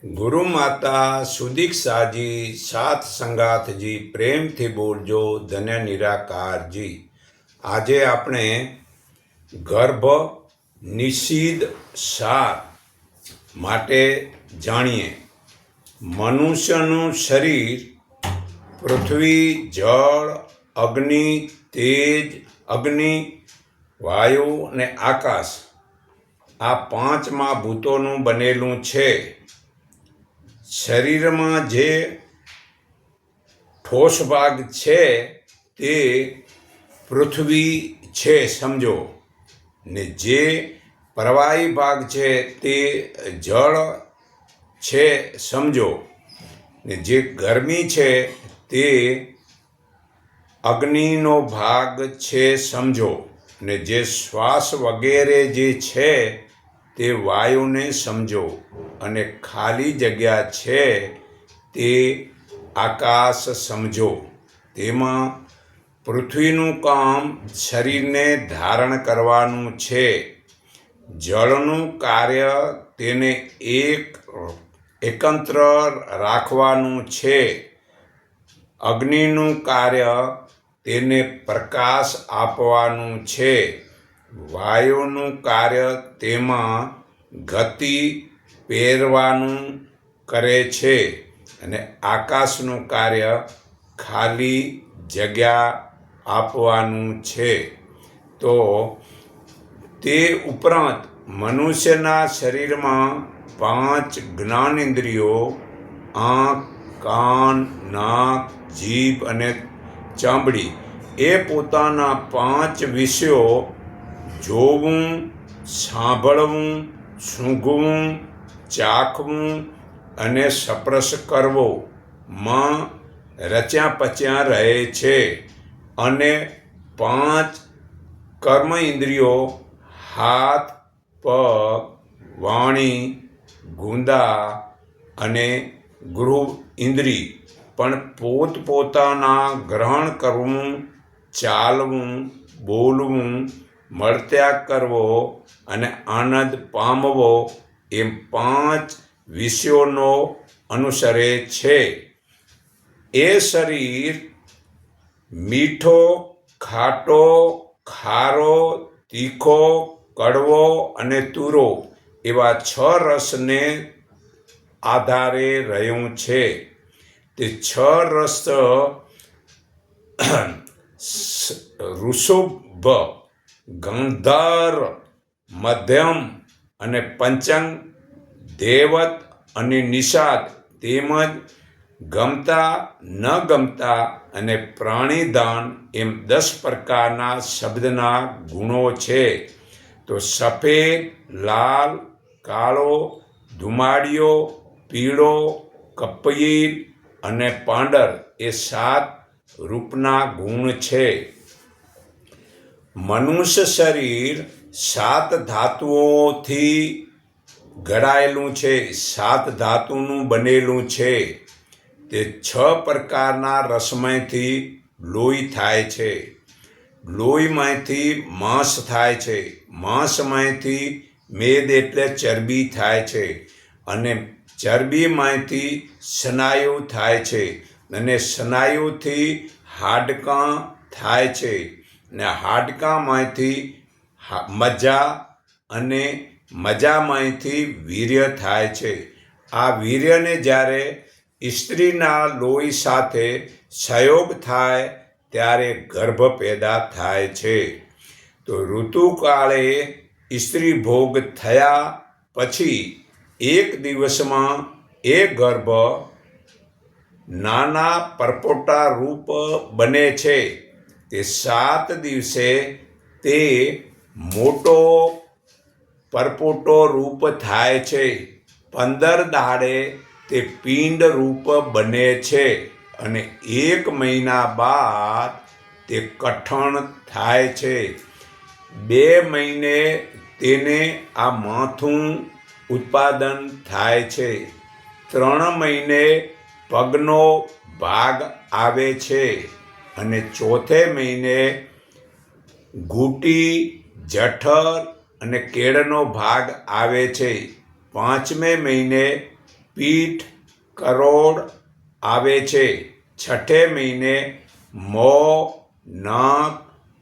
ગુરુ માતા સુદીક્ષાજી સાત સંગાથજી પ્રેમથી બોલજો ધન્ય નિરાકારજી। આજે આપણે ગર્ભ નિષિદ્ધ સાર માટે જાણીએ। મનુષ્યનું શરીર પૃથ્વી, જળ, અગ્નિ, તેજ, અગ્નિ, વાયુ અને આકાશ આ પાંચ મહાભૂતોનું બનેલું છે। શરીરમાં જે ઠોસ ભાગ છે તે પૃથ્વી છે સમજો, ને જે પ્રવાહી ભાગ છે તે જળ છે સમજો, ને જે ગરમી છે તે અગ્નિનો ભાગ છે સમજો, ને જે શ્વાસ વગેરે જે છે તે વાયુને સમજો, અને ખાલી જગ્યા છે તે આકાશ સમજો। તેમાં પૃથ્વીનું કામ શરીરને ધારણ કરવાનું છે, જળનું કાર્ય તેને એકત્ર રાખવાનું છે, અગ્નિનું કાર્ય તેને પ્રકાશ આપવાનું છે, વાયુનું કાર્ય તેમાં ગતિ પહેરવાનું કરે છે, અને આકાશનું કાર્ય ખાલી જગ્યા આપવાનું છે। તો તે ઉપરાંત મનુષ્યના શરીરમાં પાંચ જ્ઞાનેન્દ્રિયો આંખ, કાન, નાક, જીભ અને ચામડી એ પોતાના પાંચ વિષયો જોવું, સાંભળવું, સૂંઘવું, ચાખવું અને સ્પર્શ કરવો માં રચ્યા પચ્યા રહે છે, અને પાંચ કર્મ ઇન્દ્રિયો હાથ, પગ, વાણી, ગુંદા અને ગૃહ ઇન્દ્રિય પણ પોતપોતાના ગ્રહણ કરવું, ચાલવું, બોલવું, મળત્યાગ કરવો અને આનંદ પામવો એમ પાંચ વિષયોનો અનુસરે છે। એ શરીર મીઠો, ખાટો, ખારો, તીખો, કડવો અને તુરો એવા છ રસને આધારે રહ્યું છે। તે છ રસ ઋષભ, ગંધર્વ, મધ્યમ અને પંચમ દેવત અને નિષાદ તેમજ ગમતા, ન ગમતા અને પ્રાણીદાન એમ 10 પ્રકારના શબ્દના ગુણો છે। તો સફેદ, લાલ, કાળો, ધુમાડિયો, પીળો, કપિલ અને પાંડર એ 7 રૂપના ગુણ છે। મનુષ્ય શરીર 7 ધાતુઓથી ઘડાયેલું છે, 7 ધાતુનું બનેલું છે। તે 6 પ્રકારના રસમાંથી લોહી થાય છે, લોહીમાંથી માંસ થાય છે, માંસમાંથી મેદ એટલે ચરબી થાય છે, અને ચરબીમાંથી સ્નાયુ થાય છે, અને સ્નાયુથી હાડકાં થાય છે, ને હાડકાંમાંથી મજ્જા અને મજામાંથી વીર્ય થાય છે। આ વીર્યને જ્યારે સ્ત્રીના લોહી સાથે સંયોગ થાય ત્યારે ગર્ભ પેદા થાય છે। તો ઋતુકાળે સ્ત્રી ભોગ થયા પછી એક દિવસમાં એ ગર્ભ નાના પરપોટા રૂપ બને છે। તે 7 દિવસે તે મોટો પરપોટો રૂપ થાય છે, 15 દાડે તે પિંડ રૂપ બને છે, અને 1 મહિના બાદ તે કઠણ થાય છે। 2 મહિને તેને આ માથું ઉત્પાદન થાય છે, 3 મહિને પગનો ભાગ આવે છે, અને 4થે મહિને ઘૂંટી, જઠર અને કેળનો ભાગ આવે છે। 5મે મહિને પીઠ કરોડ આવે છે. છઠ્ઠે મહિને મોં, નાક,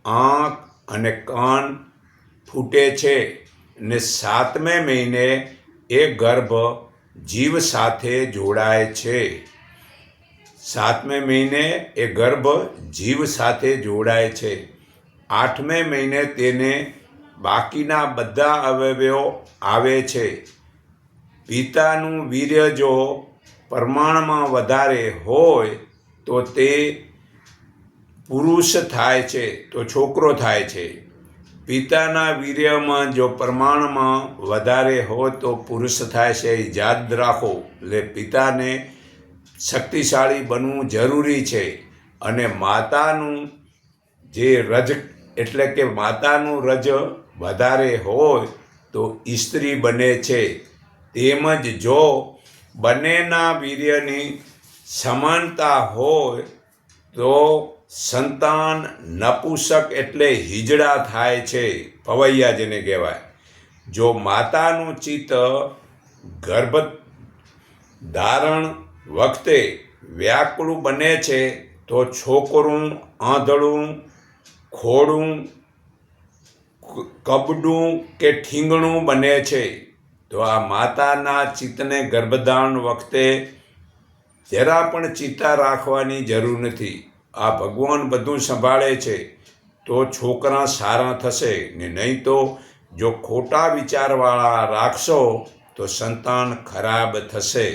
આંખ અને કાન ફૂટે છે. ને 7મે મહિને એ ગર્ભ જીવ સાથે જોડાય છે. 7મે મહિને એ ગર્ભ જીવ સાથે જોડાય છે. 8મે મહિને તેને બાકીના બધા અવયવો આવે છે. પિતાનું વીર્ય જો પ્રમાણમાં વધારે હોય તો તે પુરુષ થાય છે, તો છોકરો થાય છે. પિતાના વીર્યમાં જો પ્રમાણમાં વધારે હોય તો પુરુષ થાય છે. યાદ રાખો. એટલે પિતાને શક્તિશાળી બનવું જરૂરી છે. અને માતાનું જે રજ એટલે કે માતાનું રજ વધારે હોય તો સ્ત્રી બને છે. તેમજ જો બંનેના વીર્યની સમાનતા હોય તો સંતાન નપુંસક એટલે હિજડા થાય છે, પવૈયા જેને કહેવાય. જો માતાનું ચિત્ત ગર્ભ ધારણ વખતે વ્યાકુળ બને છે તો છોકરું આંધળું, ખોડું, કબડું કે ઠીંગણું બને છે. તો આ માતાના ચિત્તને ગર્ભધારણ વખતે જરા પણ ચિંતા રાખવાની જરૂર નથી. આ ભગવાન બધું સંભાળે છે. તો છોકરા સારા થશે ને નહીં તો જો ખોટા વિચારવાળા રાખશો તો સંતાન ખરાબ થશે.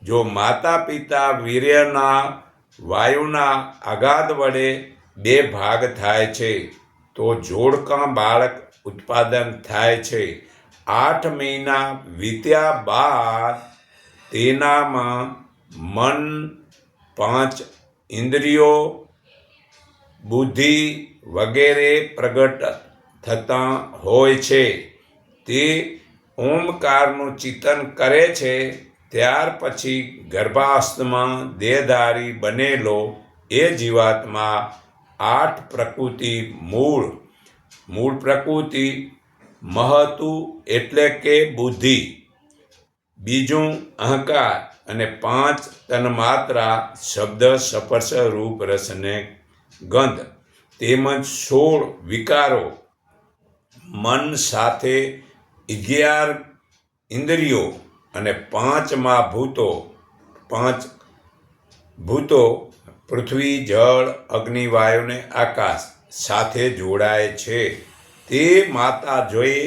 જો માતા પિતા વીર્યના વાયુના આઘાત વડે 2 ભાગ થાય છે તો જોડકા બાળક ઉત્પાદન થાય છે. 8 મહિના વીત્યા બાદ તેનામાં મન, 5 ઇન્દ્રિયો, બુદ્ધિ વગેરે પ્રગટ થતા હોય છે. તે ઓમકારનું ચિંતન કરે છે. ત્યાર પછી ગર્ભાસ્થમાં દેહધારી બનેલો એ જીવાત્મા 8 પ્રકૃતિ મૂળ પ્રકૃતિ, મહતુ એટલે કે બુદ્ધિ, બીજું અહંકાર અને 5 તન્માત્રા શબ્દ, સ્પર્શ, રૂપ, રસ ને ગંધ તેમજ 16 વિકારો મન સાથે 11 ઇન્દ્રિયો અને 5 ભૂતો પૃથ્વી, જળ, અગ્નિ, વાયુ ને આકાશ સાથે જોડાય છે. તે માતા જોઈ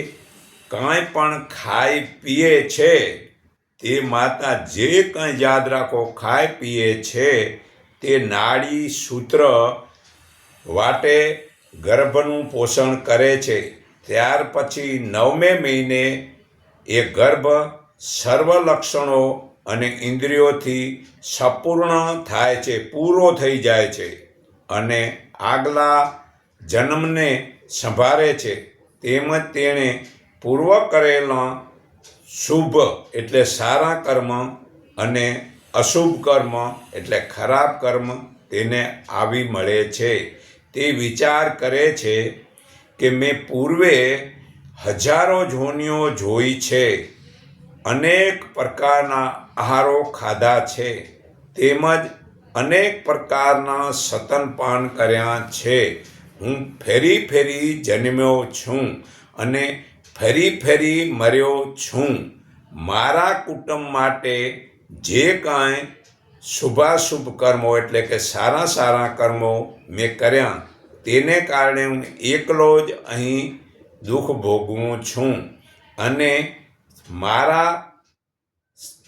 કાંઈ પણ ખાઈ પીએ છે, તે માતા જે કંઈ યાદ રાખો ખાઈ પીએ છે તે નાડી સૂત્ર વાટે ગર્ભનું પોષણ કરે છે. ત્યાર પછી 9મે મહિને એ ગર્ભ સર્વ લક્ષણો અને ઇન્દ્રિયોથી સંપૂર્ણ થાય છે, પૂરો થઈ જાય છે અને આગલા જન્મને સંભાળે છે. તેમજ તેણે પૂર્વ કરેલા શુભ એટલે સારા કર્મ અને અશુભ કર્મ એટલે ખરાબ કર્મ તેને આવી મળે છે. તે વિચાર કરે છે કે મેં પૂર્વે હજારો યોનિઓ જોઈ છે, અનેક પ્રકારના આહારો ખાધા છે, તેમજ અનેક પ્રકારના સ્તનપાન કર્યા છે. હું ફેરી જન્મ્યો છું અને ફેરી મર્યો છું. મારા કુટુંબ માટે જે કાંઈ શુભાશુભ કર્મો એટલે કે સારા કર્મો મેં કર્યા તેને કારણે હું એકલો જ અહીં દુઃખ ભોગવું છું. અને મારા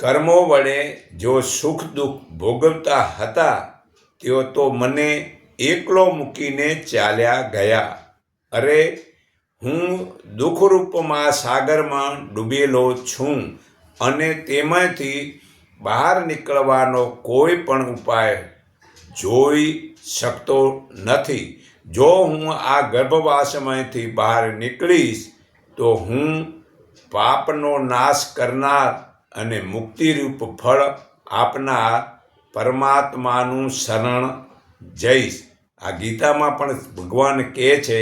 કર્મો વડે જો સુખ દુઃખ ભોગવતા હતા તેઓ તો મને એકલો મૂકીને ચાલ્યા ગયા. અરે હું દુઃખરૂપમાં સાગરમાં ડૂબેલો છું અને તેમાંથી બહાર નીકળવાનો કોઈ પણ ઉપાય જોઈ શકતો નથી. જો હું આ ગર્ભવાસમાંથી બહાર નીકળીશ તો હું પાપનો નાશ કરનાર અને મુક્તિરૂપ ફળ આપનાર પરમાત્માનું શરણ જઈશ. આ ગીતામાં પણ ભગવાન કહે છે,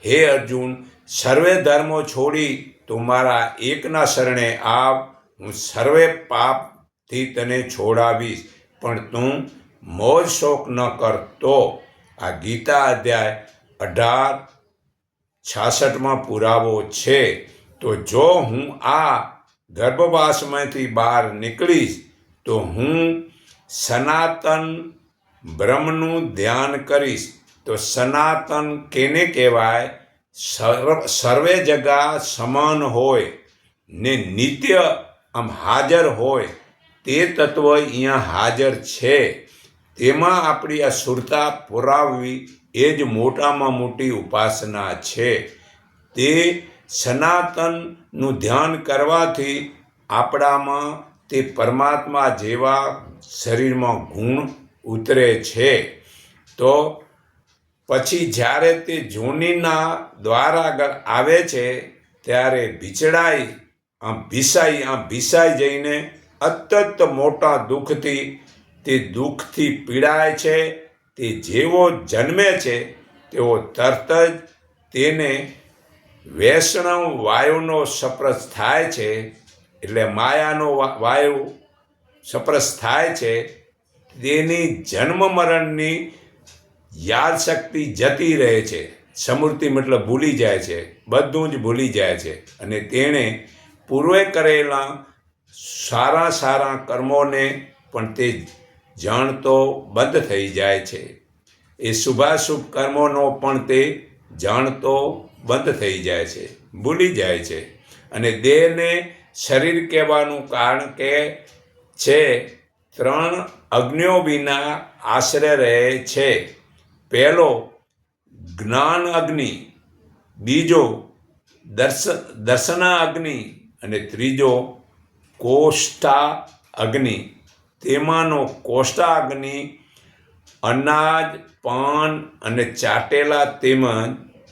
હે અર્જુન, સર્વે ધર્મો છોડી તું મારા એકના શરણે આવ, હું સર્વે પાપથી તને છોડાવીશ, પણ તું મોજ શોખ ન કરતો. આ ગીતા અધ્યાય 18:66 પુરાવો છે. તો જો હું આ ગર્ભવાસમાંથી બહાર નીકળીશ તો હું સનાતન બ્રહ્મનું ધ્યાન કરીશ. તો સનાતન કેને કહેવાય? સર્વે જગા સમાન હોય ને નિત્ય આમ હાજર હોય તે તત્વ અહીંયા હાજર છે. તેમાં આપણી આ સુરતા પુરાવવી એ જ મોટામાં મોટી ઉપાસના છે. તે સનાતનનું ધ્યાન કરવાથી આપણામાં તે પરમાત્મા જેવા શરીરમાં ગુણ ઉતરે છે. તો પછી જ્યારે તે જોનીના દ્વાર આગળ આવે છે ત્યારે ભીસાઈ જઈને અત્યંત મોટા દુઃખથી પીડાય છે. તે જેવો જન્મે છે તેવો તરત જ તેને વૈષ્ણવ વાયુનો સ્પર્શ થાય છે, એટલે માયાનો વાયુ સ્પર્શ થાય છે. તેની જન્મ મરણની યાદ શક્તિ જતી રહે છે. સમૃદ્ધિ મતલબ ભૂલી જાય છે, બધું જ ભૂલી જાય છે. અને તેણે પૂર્વે કરેલા સારા કર્મોને પણ તે જાણતો બંધ થઈ જાય છે. એ શુભાશુભ કર્મોનો પણ તે જાણતો બંધ થઈ જાય છે, ભૂલી જાય છે. અને દેહને શરીર કહેવાનું કારણ કે છે 3 અગ્નિઓ વિના આશ્રય રહે છે. પહેલો જ્ઞાન અગ્નિ, બીજો દર્શના અગ્નિ અને ત્રીજો કોષ્ઠા અગ્નિ. તેમાંનો કોષ્ઠા અગ્નિ અનાજ, પાન અને ચાટેલા તેમજ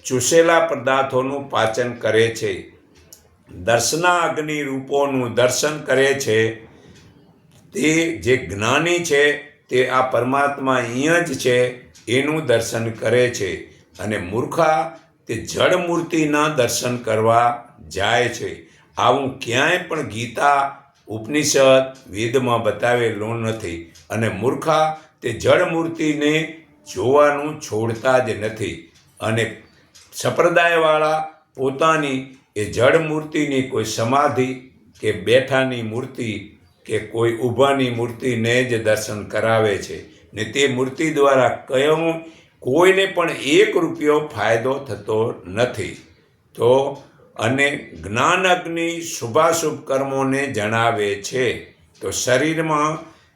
ચૂસેલા પદાર્થોનું પાચન કરે છે. દર્શના અગ્નિ રૂપોનું દર્શન કરે છે. તે જે જ્ઞાની છે તે આ પરમાત્મા અહીંયા જ છે એનું દર્શન કરે છે. અને મૂર્ખા તે જડ મૂર્તિના દર્શન કરવા જાય છે. આવું ક્યાંય પણ ગીતા, ઉપનિષદ, વેદમાં બતાવેલું નથી. અને મૂર્ખા તે જડ મૂર્તિને જોવાનું છોડતા જ નથી. અને સંપ્રદાયવાળા પોતાની એ જડ મૂર્તિની કોઈ સમાધિ કે બેઠાની મૂર્તિ કે કોઈ ઊભાની મૂર્તિને જ દર્શન કરાવે છે. ને તે મૂર્તિ દ્વારા કોઈને પણ 1 રૂપિયો ફાયદો થતો નથી. તો અને જ્ઞાન અગ્નિ શુભાશુભ કર્મોને જણાવે છે. તો શરીરમાં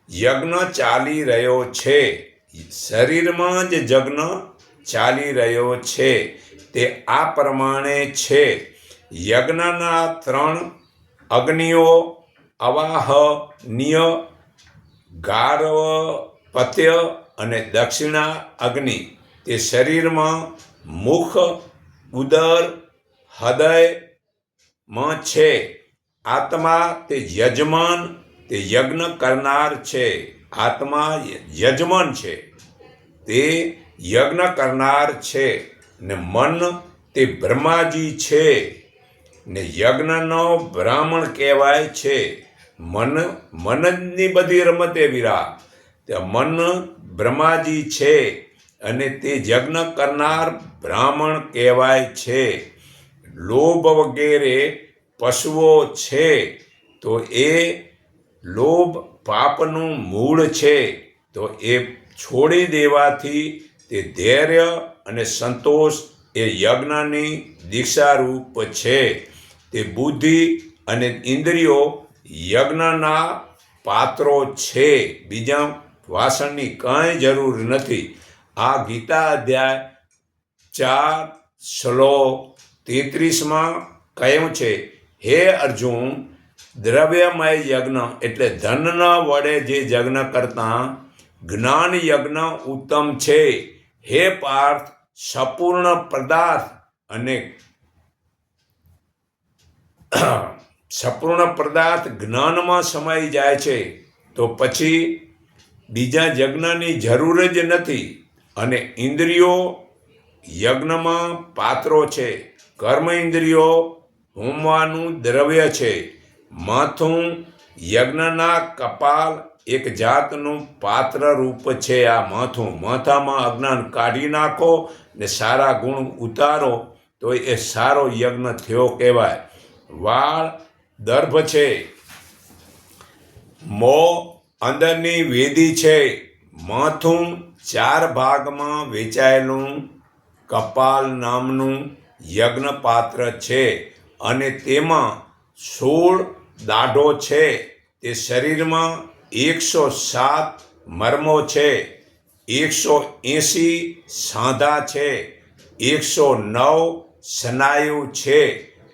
યજ્ઞ ચાલી રહ્યો છે. શરીરમાં જ યજ્ઞ ચાલી રહ્યો છે. તે આ પ્રમાણે છે. યજ્ઞના 3 અગ્નિઓ અવાહનીય, ગાર્હપત્ય અને દક્ષિણા અગ્નિ. તે શરીરમાં મુખ, ઉદર, હૃદયમાં છે. આત્મા તે યજમાન, તે યજ્ઞ કરનાર છે. આત્મા યજમાન છે, તે યજ્ઞ કરનાર છે. ને મન તે બ્રહ્માજી છે. ને યજ્ઞનો બ્રાહ્મણ કહેવાય છે. મનની બધી રમતે વિરાગ. તે મન બ્રહ્માજી છે અને તે યજ્ઞ કરનાર બ્રાહ્મણ કહેવાય છે. લોભ વગેરે પશુઓ છે. તો એ લોભ પાપનું મૂળ છે. તો એ છોડી દેવાથી તે ધૈર્ય અને સંતોષ એ યજ્ઞની દીક્ષારૂપ છે. તે બુદ્ધિ અને ઇન્દ્રિયો યજ્ઞના પાત્રો છે. બીજા વાસણની કાંઈ જરૂર નથી. આ ગીતા અધ્યાય 4 શ્લોક 33માં કહ્યું છે, હે અર્જુન, દ્રવ્યમય યજ્ઞ એટલે ધનના વડે જે યજ્ઞ કરતા જ્ઞાન યજ્ઞ ઉત્તમ છે. હે પાર્થ, સંપૂર્ણ પદાર્થ અને સંપૂર્ણ પદાર્થ જ્ઞાનમાં સમાઈ જાય છે તો પછી બીજા યજ્ઞની જરૂર જ નથી. અને ઇન્દ્રિયો યજ્ઞમાં પાત્રો છે. કર્મ ઇન્દ્રિયો હોમવાનું દ્રવ્ય છે. માથું યજ્ઞના કપાલ એક જાતનું પાત્ર રૂપ છે. આ માથામાં અજ્ઞાન કાઢી નાખો ને સારા ગુણ ઉતારો તો એ સારો યજ્ઞ થયો કહેવાય. વાળ દર્ભ છે. મોં અંદરની વેદી છે. માથું 4 ભાગમાં વેચાયેલું કપાલ નામનું યજ્ઞપાત્ર છે અને તેમાં 16 દાઢો છે. તે શરીરમાં 107 મર્મો છે, 180 સાંધા છે, 109 સ્નાયુ છે,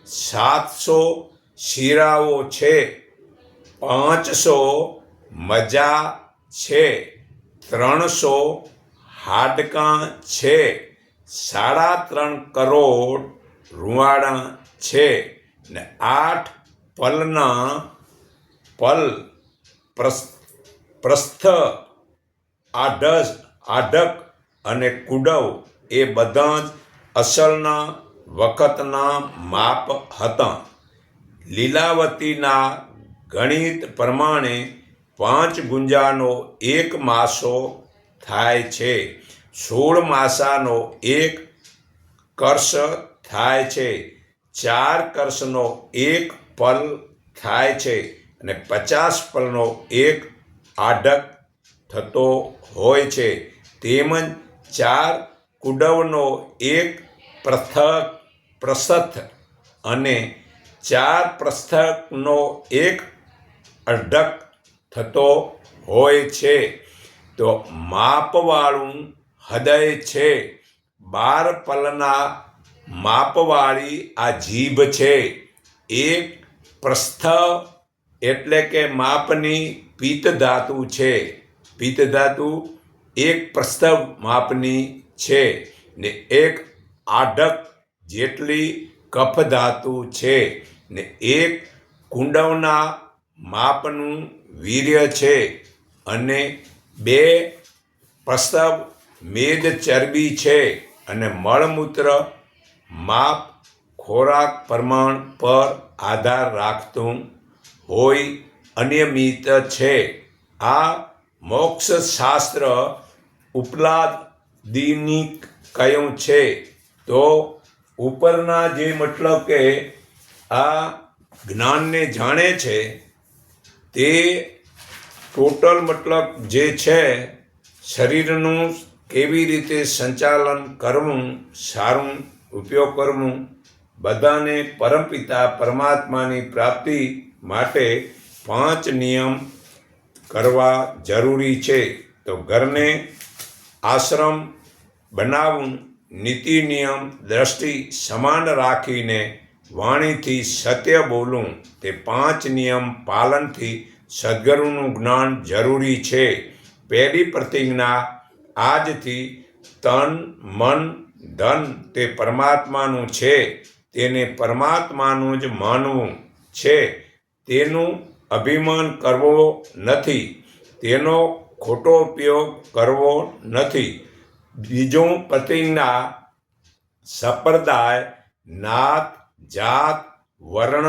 700 શિરાઓ છે, 500 મજા છે, 300 હાડકાં છે, 3.5 કરોડ રૂંવાડા છે ને 8 પલના પ્રસ્થ, આઢક અને કુડવ એ બધા જ અસલના વખતના માપ હતા. લીલાવતીના ગણિત પ્રમાણે 5 ગુંજાનો 1 માસો થાય છે, 16 માસાનો 1 કર્ષ થાય છે, 4 કર્ષનો 1 પલ થાય છે અને 50 પલનો 1 આઢક થતો હોય છે. તેમજ 4 કુડવનો 1 પ્રસ્થ અને 4 પ્રસ્થનો 1 અઢક થતો હોય છે. તો માપવાળું હૃદય છે. 12 પલના માપવાળી આ જીભ છે. 1 પ્રસ્થ એટલે કે માપની પિત્ત ધાતુ છે. પિત્ત ધાતુ 1 પ્રસ્થ માપની છે ને 1 આઢક જેટલી કફ ધાતુ છે ને 1 કુંડવના માપનું વીર્ય છે અને 2 પ્રસ્તવ મેદ ચરબી છે અને મળમૂત્ર માપ ખોરાક પ્રમાણ પર આધાર રાખતું હોય અનિયમિત છે. આ મોક્ષ શાસ્ત્ર ઉપલાદિની કહ્યું છે. તો ઉપરના જે મતલબ કે આ જ્ઞાનને જાણે છે તે ટોટલ મતલબ જે છે શરીરનું કેવી રીતે સંચાલન કરવું, સારું ઉપયોગ કરવું, બધાને પરમપિતા પરમાત્માની પ્રાપ્તિ માટે 5 નિયમ કરવા જરૂરી છે. તો ઘરને આશ્રમ બનાવવું, નીતિ નિયમ દ્રષ્ટિ સમાન રાખીને વાણીથી સત્ય બોલવું, તે 5 નિયમ પાલનથી સદ્ગુરુનું જ્ઞાન જરૂરી છે. પહેલી પ્રતિજ્ઞા, આજથી તન મન ધન તે પરમાત્માનું છે, તેને પરમાત્માનું જ માનવું છે, તેનું અભિમાન કરવો નથી, તેનો ખોટો ઉપયોગ કરવો નથી. બીજું પ્રતિજ્ઞા, સંપ્રદાય, નાત, જાત, વર્ણ,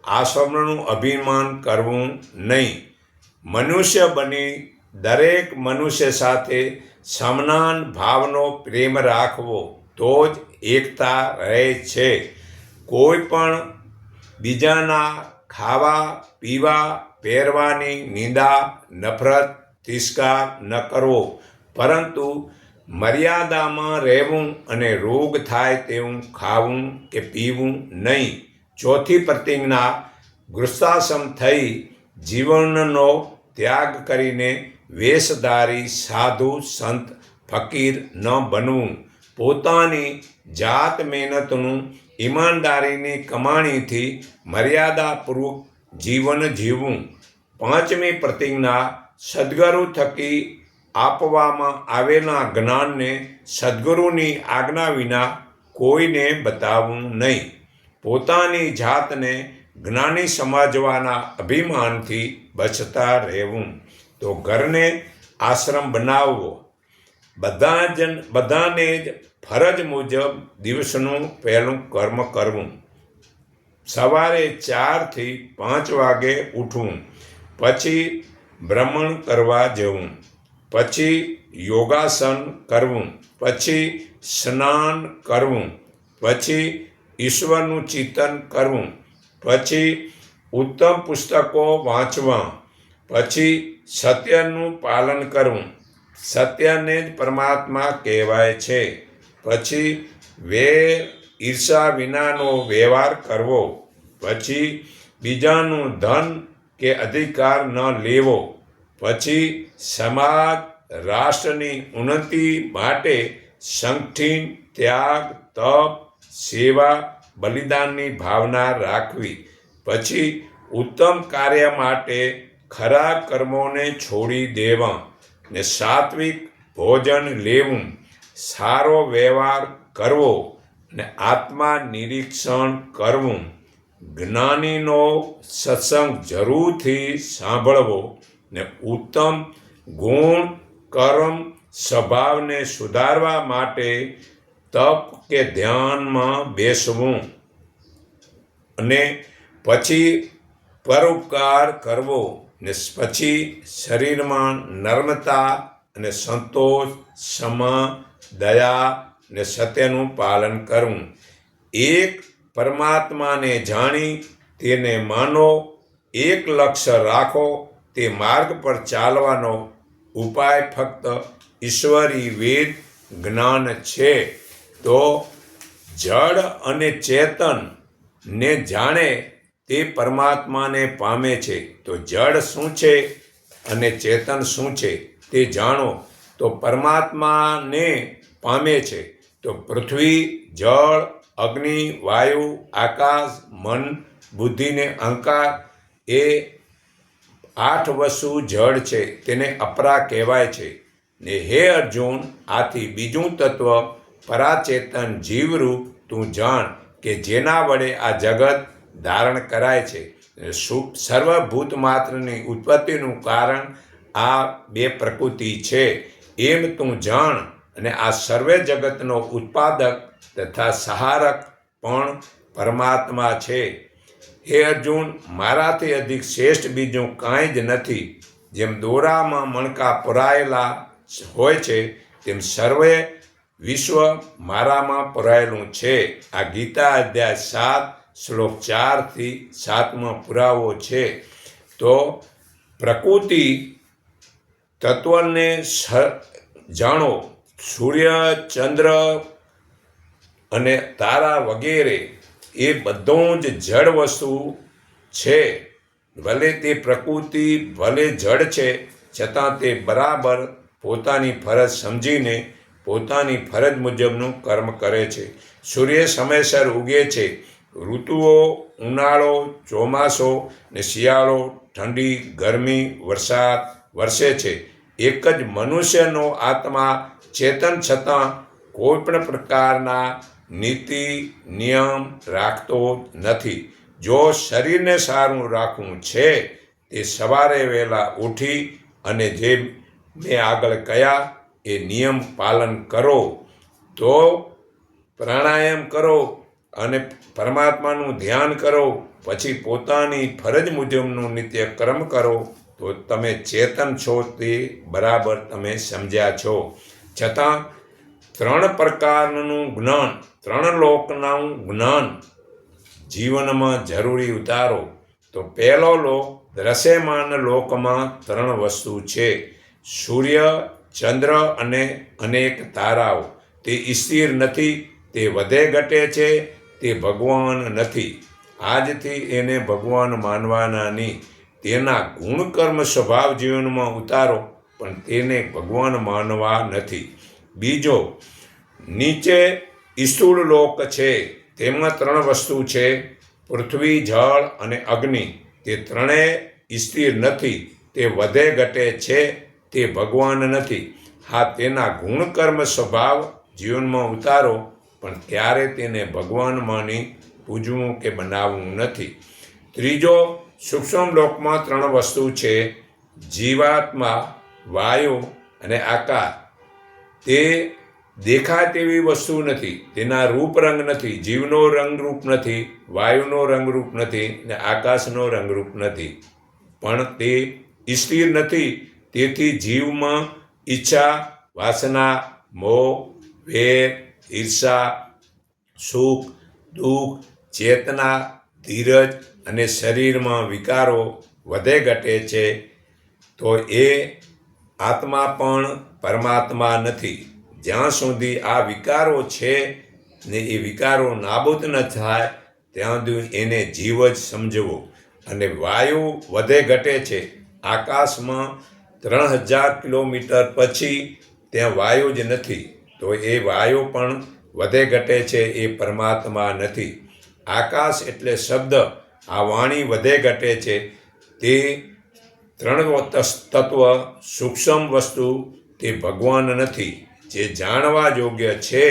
આશ્રમનું અભિમાન કરવું નહીં. મનુષ્ય બની દરેક મનુષ્ય સાથે સમાન ભાવનો પ્રેમ રાખવો તો જ એકતા રહે છે. કોઈ પણ બીજાના ખાવા પીવા પહેરવાની નિંદા, નફરત, તિરસ્કાર ન કરવો, પરંતુ મર્યાદામાં રહેવું અને રોગ થાય તેવું ખાવું કે પીવું નહીં. ચોથી પ્રતિજ્ઞા, ગૃહસ્થાશ્રમ થઈ જીવનનો ત્યાગ કરીને વેશધારી સાધુ સંત ફકીર ન બનવું. પોતાની જાત મહેનતનું ઈમાનદારીની કમાણીથી મર્યાદાપૂર્વક જીવન જીવવું. પાંચમી પ્રતિજ્ઞા, સદ્ગુરુ થકી આપવામાં આવેલા જ્ઞાનને સદ્ગુરુની આજ્ઞા વિના કોઈને બતાવવું નહીં. પોતાની જાતને જ્ઞાની સમજવાના અભિમાનથી બચતા રહેવું. તો ઘરને આશ્રમ બનાવવો. બધાને જ ફરજ મુજબ દિવસનું પહેલું કર્મ કરવું. સવારે 4 થી 5 વાગે ઉઠવું, પછી ભ્રમણ કરવા જવું, પછી યોગાસન કરવું, પછી સ્નાન કરવું, પછી ઈશ્વરનું ચિંતન કરવું, પછી ઉત્તમ પુસ્તકો વાંચવા, પછી સત્યનું પાલન કરવું, સત્યને જ પરમાત્મા કહેવાય છે, પછી વેર ઈર્ષા વિનાનો વ્યવહાર કરવો, પછી બીજાનું ધન કે અધિકાર ન લેવો, પછી સમાજ રાષ્ટ્રની ઉન્નતિ માટે સંગઠિત ત્યાગ, તપ, સેવા, બલિદાનની ભાવના રાખવી, પછી ઉત્તમ કાર્ય માટે ખરાબ કર્મોને છોડી દેવા ને સાત્વિક ભોજન લેવું, સારો વ્યવહાર કરવો ને આત્મા નિરીક્ષણ કરવું, જ્ઞાનીનો સત્સંગ જરૂરથી સાંભળવો ને ઉત્તમ ગુણ, કર્મ, સ્વભાવને સુધારવા માટે તપ કે ધ્યાનમાં બેસવું અને પછી પરોપકાર કરવો ને પછી શરીરમાં નમ્રતા અને સંતોષ, ક્ષમા, દયા ને સત્યનું પાલન કરવું. એક પરમાત્માને જાણી તેને માનો, એક લક્ષ્ય રાખો, તે માર્ગ પર ચાલવાનો ઉપાય ફક્ત ઈશ્વરી વેદ જ્ઞાન છે. તો જડ અને ચેતન ને જાણે તે પરમાત્માને પામે છે. તો જડ શું છે અને ચેતન શું છે તે જાણો તો પરમાત્માને પામે છે. તો પૃથ્વી, જળ, અગ્નિ, વાયુ, આકાશ, મન, બુદ્ધિ ને અહંકાર એ 8 વસ્તુ જળ છે, તેને અપરા કહેવાય છે. ને હે અર્જુન, આથી બીજું તત્વ પરાચેતન જીવરૂપ તું જાણ કે જેના વડે આ જગત ધારણ કરાય છે. સર્વભૂત માત્રની ઉત્પત્તિનું કારણ આ 2 પ્રકૃતિ છે એમ તું જાણ. અને આ સર્વે જગતનો ઉત્પાદક તથા સહારક પણ પરમાત્મા છે. હે અર્જુન, મારાથી અધિક શ્રેષ્ઠ બીજું કાંઈ જ નથી. જેમ દોરામાં મણકા પુરાયેલા હોય છે તેમ સર્વે વિશ્વ મારામાં પુરાયેલું છે. આ ગીતા અધ્યાય 7 શ્લોક 4 થી 7માં પુરાવો છે. તો પ્રકૃતિ તત્વને જાણો. સૂર્ય, ચંદ્ર અને તારા વગેરે એ બધું જ જડ વસ્તુ છે. ભલે તે પ્રકૃતિ ભલે જડ છે, છતાં તે બરાબર પોતાની ફરજ સમજીને પોતાની ફરજ મુજબનું કર્મ કરે છે. સૂર્ય સમયસર ઉગે છે. ઋતુઓ ઉનાળો, ચોમાસો ને શિયાળો, ઠંડી, ગરમી, વરસાદ વરસે છે. એક જ મનુષ્યનો આત્મા ચેતન છતાં કોઈ પણ પ્રકારના નીતિ નિયમ રાખતો નથી. જો શરીરને સારું રાખવું છે તે સવારે વહેલા ઉઠી અને જે મેં આગળ કયા એ નિયમ પાલન કરો. તો પ્રાણાયામ કરો અને પરમાત્માનું ધ્યાન કરો, પછી પોતાની ફરજ મુજબનું નિત્ય કર્મ કરો તો તમે ચેતન છો તે બરાબર તમે સમજ્યા છો. છતાં 3 પ્રકારનું જ્ઞાન, 3 લોકનું જ્ઞાન જીવનમાં જરૂરી ઉતારો. તો પહેલો લોક દ્રશ્યમાન લોકમાં 3 વસ્તુ છે. સૂર્ય, ચંદ્ર અને અનેક તારાઓ. તે સ્થિર નથી, તે વધે ઘટે છે, તે ભગવાન નથી. આજથી એને ભગવાન માનવાના નહીં. તેના ગુણકર્મ સ્વભાવ જીવનમાં ઉતારો, પણ તેને ભગવાન માનવા નથી. બીજો, નીચે સ્થૂળ લોક છે. તેમાં 3 વસ્તુ છે. પૃથ્વી, જળ અને અગ્નિ. તે 3 સ્થિર નથી, તે વધે ઘટે છે, તે ભગવાન નથી. હા, તેના ગુણકર્મ સ્વભાવ જીવનમાં ઉતારો, પણ ત્યારે તેને ભગવાન માની પૂજવું કે બનાવવું નથી. ત્રીજો, સૂક્ષ્મ લોકમાં 3 વસ્તુ છે. જીવાત્મા, વાયુ અને આકાશ. તે દેખાય તેવી વસ્તુ નથી, તેના રૂપ રંગ નથી, જીવનો રંગરૂપ નથી, વાયુનો રંગરૂપ નથી ને આકાશનો રંગરૂપ નથી. પણ તે સ્થિર નથી, તેથી જીવમાં ઈચ્છા, વાસના, મોહ, વેર, ઈર્ષા, સુખ, દુઃખ, ચેતના, ધીરજ અને શરીરમાં વિકારો વધે ઘટે છે. તો એ આત્મા પણ પરમાત્મા નથી. જ્યાં સુધી આ વિકારો છે ને એ વિકારો નાબૂદ ન થાય ત્યાં સુધી એને જીવ જ સમજવો. અને વાયુ વધે ઘટે છે. આકાશમાં 3000 કિલોમીટર પછી ત્યાં વાયુ જ નથી. તો એ વાયુ પણ વધે ઘટે છે, એ પરમાત્મા નથી. આકાશ એટલે શબ્દ, આ વાણી વધે ઘટે છે. તે 3 તત્વ સૂક્ષ્મ વસ્તુ તે ભગવાન નથી. જે જાણવા યોગ્ય છે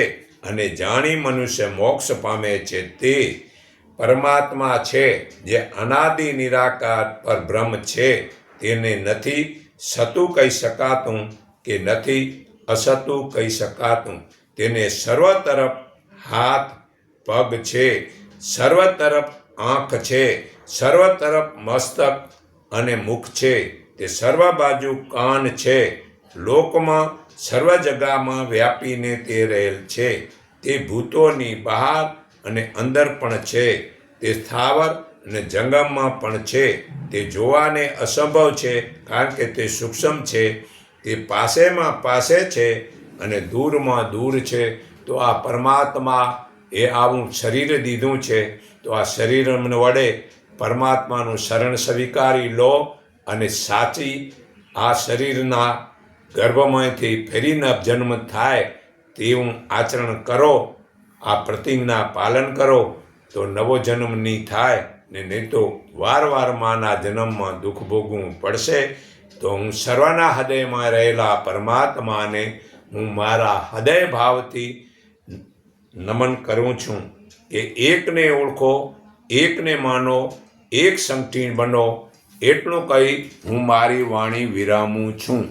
અને જાણી મનુષ્ય મોક્ષ પામે છે તે પરમાત્મા છે. જે અનાદિ નિરાકાર પરબ્રહ્મ છે. તેને નથી સતું કહી શકાતું કે નથી અસતું કહી શકાતું. તેને સર્વ તરફ હાથ પગ છે, સર્વ તરફ આંખ છે, સર્વ તરફ મસ્તક અને મુખ છે, તે સર્વ બાજુ કાન છે. લોકમાં સર્વ જગામાં વ્યાપીને તે રહેલ છે. તે ભૂતોની બહાર અને અંદર પણ છે. તે સ્થાવર અને જંગમમાં પણ છે. તે જોવાને અસંભવ છે, કારણ કે તે સૂક્ષ્મ છે. તે પાસેમાં પાસે છે અને દૂરમાં દૂર છે. તો આ પરમાત્મા એ આવું શરીર દીધું છે. તો આ શરીર વડે પરમાત્માનું શરણ સ્વીકારી લો અને સાચી આ શરીરના ગર્ભમાંથી ફેરીને જન્મ થાય તેવું આચરણ કરો. આ પ્રતિજ્ઞા પાલન કરો તો નવો જન્મ નહીં થાય ને નહીં તો વાર માના જન્મમાં દુઃખ ભોગવું પડશે. તો હું સર્વના હૃદયમાં રહેલા પરમાત્માને હું મારા હૃદય ભાવથી નમન કરું છું કે એકને ઓળખો, એકને માનો, એક સંગઠી બનો. એટલું કહી હું મારી વાણી વિરામું છું.